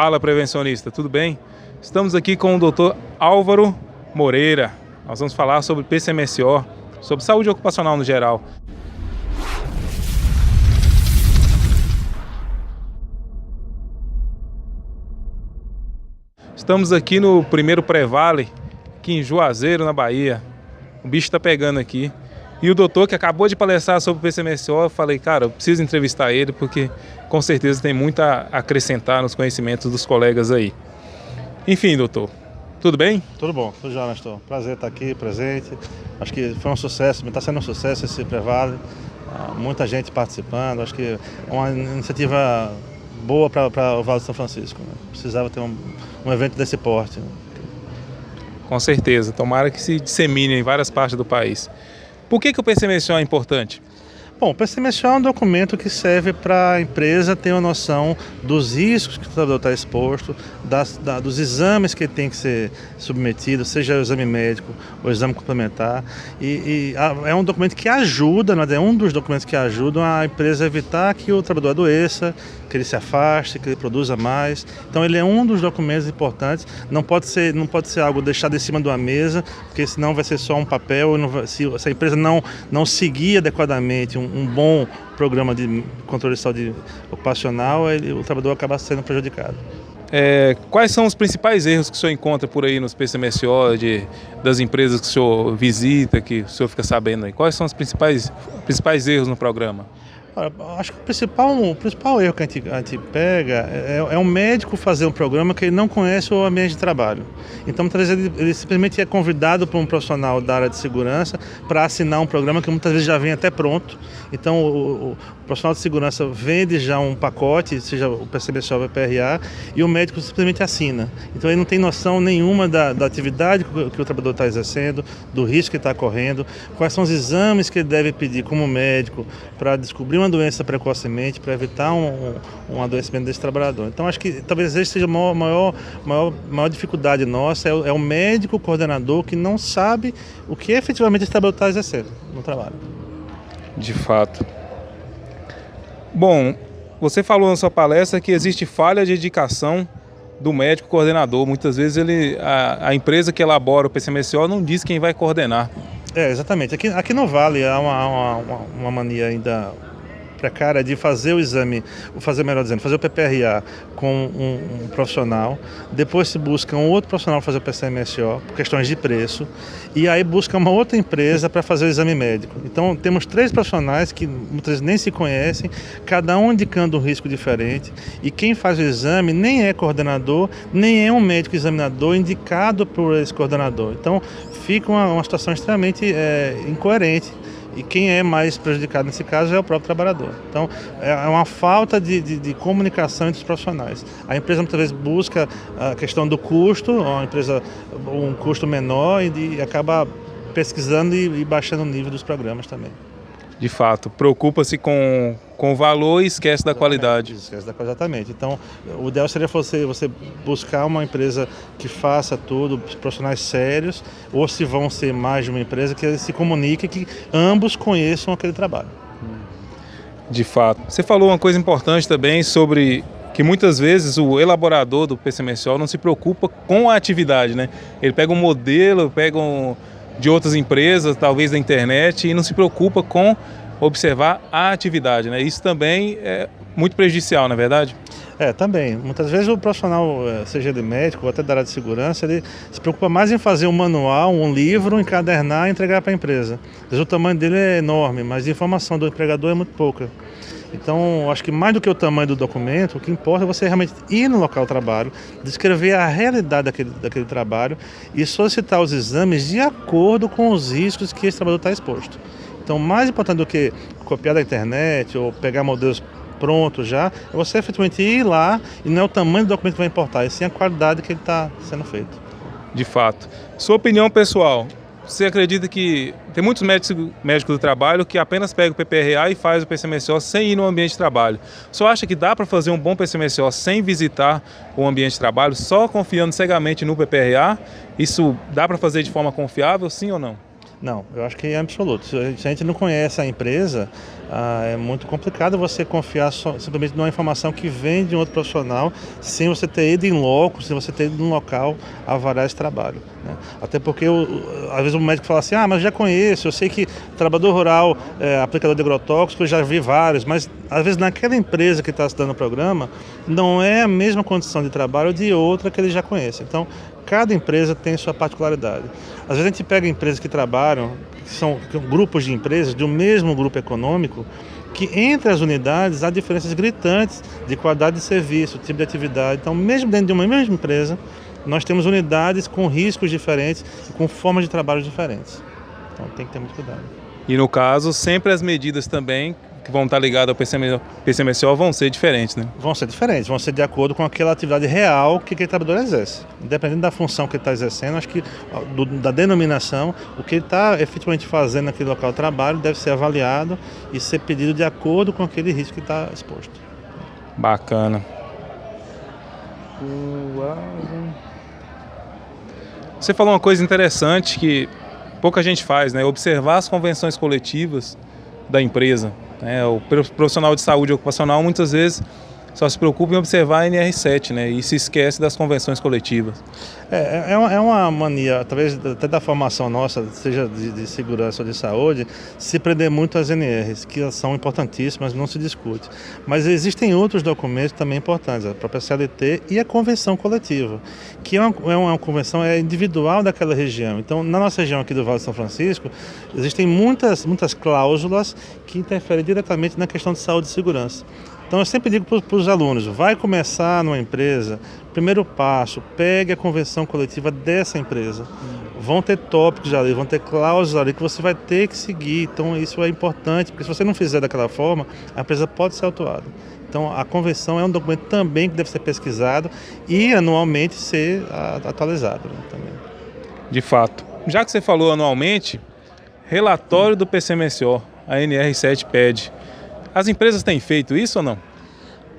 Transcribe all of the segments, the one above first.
Fala, prevencionista, tudo bem? Estamos aqui com o Dr. Álvaro Moreira. Nós vamos falar sobre PCMSO, sobre saúde ocupacional no geral. Estamos aqui no primeiro Prevale, aqui em Juazeiro, na Bahia. O bicho está pegando aqui. E o doutor que acabou de palestrar sobre o PCMSO, eu falei, cara, eu preciso entrevistar ele porque com certeza tem muito a acrescentar nos conhecimentos dos colegas aí. Enfim, doutor, tudo bem? Tudo bom, tudo já, Nestor. Prazer estar aqui, presente. Acho que foi um sucesso, está sendo um sucesso esse Prevale. Muita gente participando, acho que é uma iniciativa boa para o Vale de São Francisco. Né? Precisava ter um evento desse porte. Né? Com certeza, tomara que se dissemine em várias partes do país. Por que o PCMSO é importante? Bom, o PCMSO é um documento que serve para a empresa ter uma noção dos riscos que o trabalhador está exposto, dos exames que ele tem que ser submetido, seja o exame médico ou o exame complementar. É um documento que ajuda, é um dos documentos que ajudam a empresa a evitar que o trabalhador adoeça, que ele se afaste, que ele produza mais. Então ele é um dos documentos importantes. Não pode ser algo deixado em cima de uma mesa, porque senão vai ser só um papel. Se a empresa não seguir adequadamente um bom programa de controle de saúde ocupacional, o trabalhador acaba sendo prejudicado. Quais são os principais erros que o senhor encontra por aí nos PCMSO, das empresas que o senhor visita, que o senhor fica sabendo aí? Quais são os principais erros no programa? Acho que o principal erro que a gente pega é um médico fazer um programa que ele não conhece o ambiente de trabalho. Então, muitas vezes, ele simplesmente é convidado por um profissional da área de segurança para assinar um programa que muitas vezes já vem até pronto. Então, o profissional de segurança vende já um pacote, seja o PCMSO ou o PRA, e o médico simplesmente assina. Então, ele não tem noção nenhuma da atividade que o trabalhador está exercendo, do risco que está correndo, quais são os exames que ele deve pedir como médico para descobrir uma doença precocemente, para evitar um adoecimento desse trabalhador. Então, acho que talvez essa seja a maior dificuldade nossa, é o médico coordenador que não sabe o que efetivamente esse trabalhador está exercendo no trabalho. De fato. Bom, você falou na sua palestra que existe falha de indicação do médico coordenador. Muitas vezes a empresa que elabora o PCMSO não diz quem vai coordenar. Exatamente. Aqui no Vale há uma mania ainda precária de fazer o exame, fazer o PPRA com um profissional, depois se busca um outro profissional para fazer o PCMSO, por questões de preço, e aí busca uma outra empresa para fazer o exame médico. Então temos 3 profissionais que muitas vezes nem se conhecem, cada um indicando um risco diferente, e quem faz o exame nem é coordenador, nem é um médico examinador indicado por esse coordenador. Então fica uma situação extremamente incoerente. E quem é mais prejudicado nesse caso é o próprio trabalhador. Então, é uma falta de comunicação entre os profissionais. A empresa muitas vezes busca a questão do custo, um custo menor, e acaba pesquisando e baixando o nível dos programas também. De fato, preocupa-se com o valor e esquece da qualidade. Exatamente. Então, o ideal seria você buscar uma empresa que faça tudo, profissionais sérios, ou se vão ser mais de uma empresa, que eles se comuniquem, que ambos conheçam aquele trabalho. De fato. Você falou uma coisa importante também sobre que muitas vezes o elaborador do PCMSO não se preocupa com a atividade, né? Ele pega um modelo, de outras empresas, talvez da internet, e não se preocupa com observar a atividade, né? Isso também é muito prejudicial, não é verdade? Também. Muitas vezes o profissional, seja de médico ou até da área de segurança, ele se preocupa mais em fazer um manual, um livro, encadernar e entregar para a empresa. Às vezes o tamanho dele é enorme, mas a informação do empregador é muito pouca. Então, acho que mais do que o tamanho do documento, o que importa é você realmente ir no local de trabalho, descrever a realidade daquele trabalho e solicitar os exames de acordo com os riscos que esse trabalhador está exposto. Então, mais importante do que copiar da internet ou pegar modelos prontos já, é você efetivamente ir lá, e não é o tamanho do documento que vai importar, e sim a qualidade que ele está sendo feito. De fato. Sua opinião pessoal, você acredita que tem muitos médicos do trabalho que apenas pegam o PPRA e faz o PCMSO sem ir no ambiente de trabalho? Você acha que dá para fazer um bom PCMSO sem visitar o ambiente de trabalho, só confiando cegamente no PPRA? Isso dá para fazer de forma confiável, sim ou não? Não, eu acho que é absoluto. Se a gente não conhece a empresa, é muito complicado você confiar simplesmente numa informação que vem de um outro profissional, sem você ter ido em loco, sem você ter ido num local avaliar esse trabalho, né? Até porque, às vezes, o médico fala assim, mas já conheço, eu sei que trabalhador rural, aplicador de agrotóxico, eu já vi vários, mas às vezes naquela empresa que está estudando o programa, não é a mesma condição de trabalho de outra que ele já conhece. Então, cada empresa tem sua particularidade. Às vezes a gente pega empresas que trabalham, que são grupos de empresas do mesmo grupo econômico, que entre as unidades há diferenças gritantes de qualidade de serviço, tipo de atividade. Então, mesmo dentro de uma mesma empresa, nós temos unidades com riscos diferentes e com formas de trabalho diferentes. Então, tem que ter muito cuidado. E no caso, sempre as medidas também que vão estar ligadas ao PCMSO vão ser diferentes, né? Vão ser diferentes, vão ser de acordo com aquela atividade real que aquele trabalhador exerce. Independente da função que ele está exercendo, acho que da denominação, o que ele está efetivamente fazendo naquele local de trabalho deve ser avaliado e ser pedido de acordo com aquele risco que está exposto. Bacana. Você falou uma coisa interessante que pouca gente faz, né? Observar as convenções coletivas da empresa. O profissional de saúde ocupacional muitas vezes só se preocupa em observar a NR7, né? E se esquece das convenções coletivas. É uma mania, talvez até da formação nossa, seja de segurança ou de saúde, se prender muito às NRs, que são importantíssimas, não se discute. Mas existem outros documentos também importantes, a própria CLT e a convenção coletiva, que é uma convenção individual daquela região. Então, na nossa região aqui do Vale de São Francisco, existem muitas cláusulas que interferem diretamente na questão de saúde e segurança. Então eu sempre digo para os alunos, vai começar numa empresa, primeiro passo, pegue a convenção coletiva dessa empresa. Vão ter tópicos ali, vão ter cláusulas ali que você vai ter que seguir, então isso é importante, porque se você não fizer daquela forma, a empresa pode ser autuada. Então a convenção é um documento também que deve ser pesquisado e anualmente ser atualizado, né, também. De fato. Já que você falou anualmente, relatório do PCMSO, a NR7 pede. As empresas têm feito isso ou não?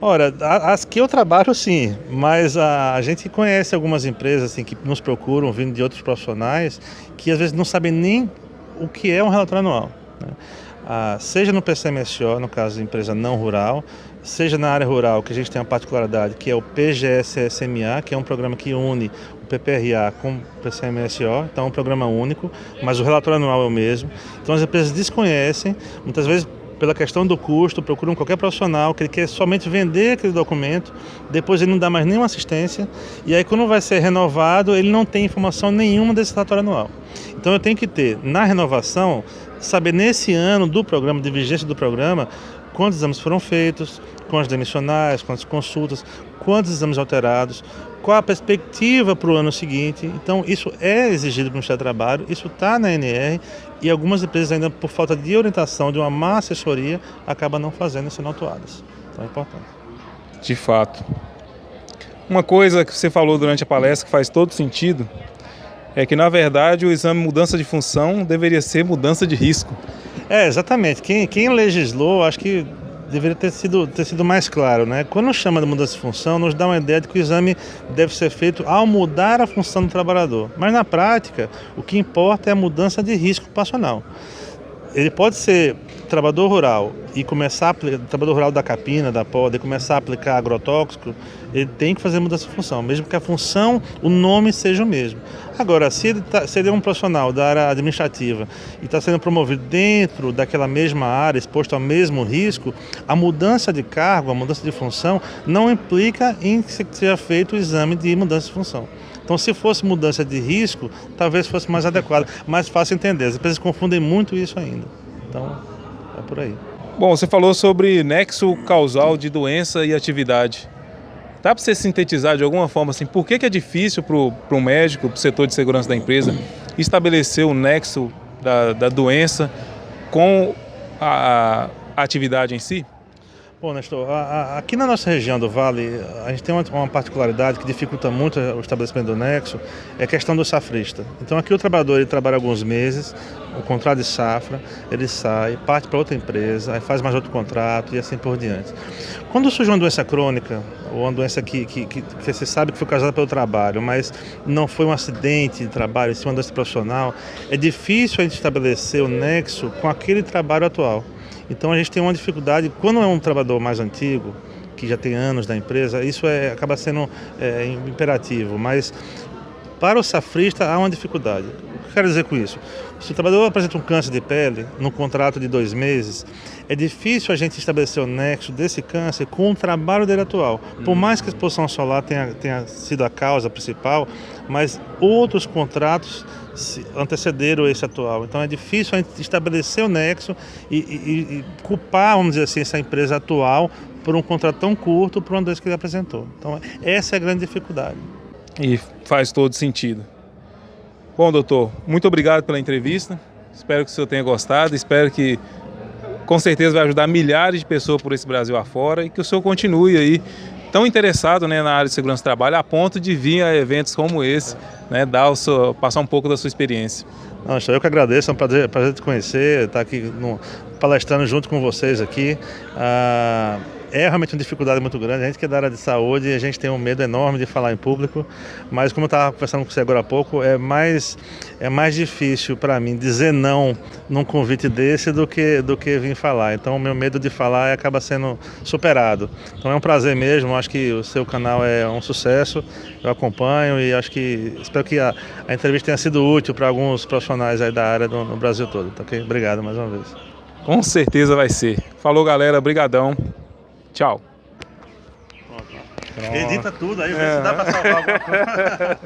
Ora, as que eu trabalho sim, mas a gente conhece algumas empresas assim, que nos procuram, vindo de outros profissionais, que às vezes não sabem nem o que é um relatório anual, né? Seja no PCMSO, no caso de empresa não rural, seja na área rural, que a gente tem uma particularidade, que é o PGSSMA, que é um programa que une o PPRA com o PCMSO, então é um programa único, mas o relatório anual é o mesmo. Então as empresas desconhecem, muitas vezes pela questão do custo, procuram qualquer profissional que ele quer somente vender aquele documento, depois ele não dá mais nenhuma assistência, e aí quando vai ser renovado, ele não tem informação nenhuma desse relatório anual. Então eu tenho que ter, na renovação, saber nesse ano do programa, de vigência do programa, quantos exames foram feitos, quantos demissionais, quantas consultas, quantos exames alterados, qual a perspectiva para o ano seguinte. Então isso é exigido pelo Ministério do Trabalho, isso está na NR e algumas empresas ainda por falta de orientação, de uma má assessoria, acabam não fazendo e sendo autuadas. Então é importante. De fato. Uma coisa que você falou durante a palestra que faz todo sentido é que, na verdade, o exame mudança de função deveria ser mudança de risco. Exatamente. Quem legislou, acho que deveria ter sido mais claro, né? Quando chama de mudança de função, nos dá uma ideia de que o exame deve ser feito ao mudar a função do trabalhador. Mas, na prática, o que importa é a mudança de risco ocupacional. Ele pode ser trabalhador rural e trabalhador rural da capina, da poda, e começar a aplicar agrotóxico, ele tem que fazer mudança de função, mesmo que a função, o nome seja o mesmo. Agora, se ele é um profissional da área administrativa e está sendo promovido dentro daquela mesma área, exposto ao mesmo risco, a mudança de cargo, a mudança de função, não implica em que seja feito o exame de mudança de função. Então, se fosse mudança de risco, talvez fosse mais adequado, mais fácil entender. As empresas confundem muito isso ainda. Então, é por aí. Bom, você falou sobre nexo causal de doença e atividade. Dá para você sintetizar de alguma forma assim, por que é difícil para o médico, para o setor de segurança da empresa, estabelecer o nexo da doença com a atividade em si? Bom, Nestor, aqui na nossa região do Vale, a gente tem uma particularidade que dificulta muito o estabelecimento do nexo, é a questão do safrista. Então aqui o trabalhador ele trabalha alguns meses, o contrato de safra, ele sai, parte para outra empresa, aí faz mais outro contrato e assim por diante. Quando surge uma doença crônica, ou uma doença que você sabe que foi causada pelo trabalho, mas não foi um acidente de trabalho, sim uma doença profissional, é difícil a gente estabelecer o nexo com aquele trabalho atual. Então a gente tem uma dificuldade, quando é um trabalhador mais antigo, que já tem anos da empresa, isso acaba sendo imperativo, mas para o safrista há uma dificuldade. O que eu quero dizer com isso? Se o trabalhador apresenta um câncer de pele, num contrato de 2 meses, é difícil a gente estabelecer o nexo desse câncer com o trabalho dele atual. Por mais que a exposição solar tenha sido a causa principal, mas outros contratos antecederam esse atual. Então é difícil a gente estabelecer o nexo e culpar, vamos dizer assim, essa empresa atual por um contrato tão curto por uma doença que ele apresentou. Então essa é a grande dificuldade. E faz todo sentido. Bom, doutor, muito obrigado pela entrevista. Espero que o senhor tenha gostado. Espero que, com certeza, vai ajudar milhares de pessoas por esse Brasil afora e que o senhor continue aí tão interessado, né, na área de segurança do trabalho a ponto de vir a eventos como esse, né, passar um pouco da sua experiência. Não, eu que agradeço, é um prazer te conhecer, estar aqui palestrando junto com vocês aqui. É realmente uma dificuldade muito grande, a gente que é da área de saúde, a gente tem um medo enorme de falar em público, mas como eu estava conversando com você agora há pouco, é mais difícil para mim dizer não num convite desse do que vir falar. Então o meu medo de falar acaba sendo superado. Então é um prazer mesmo, acho que o seu canal é um sucesso, eu acompanho e espero que a entrevista tenha sido útil para alguns profissionais aí da área no Brasil todo. Tá, ok? Obrigado mais uma vez. Com certeza vai ser. Falou, galera, brigadão. Tchau. Pronto. Edita tudo aí, vê se dá para salvar alguma coisa.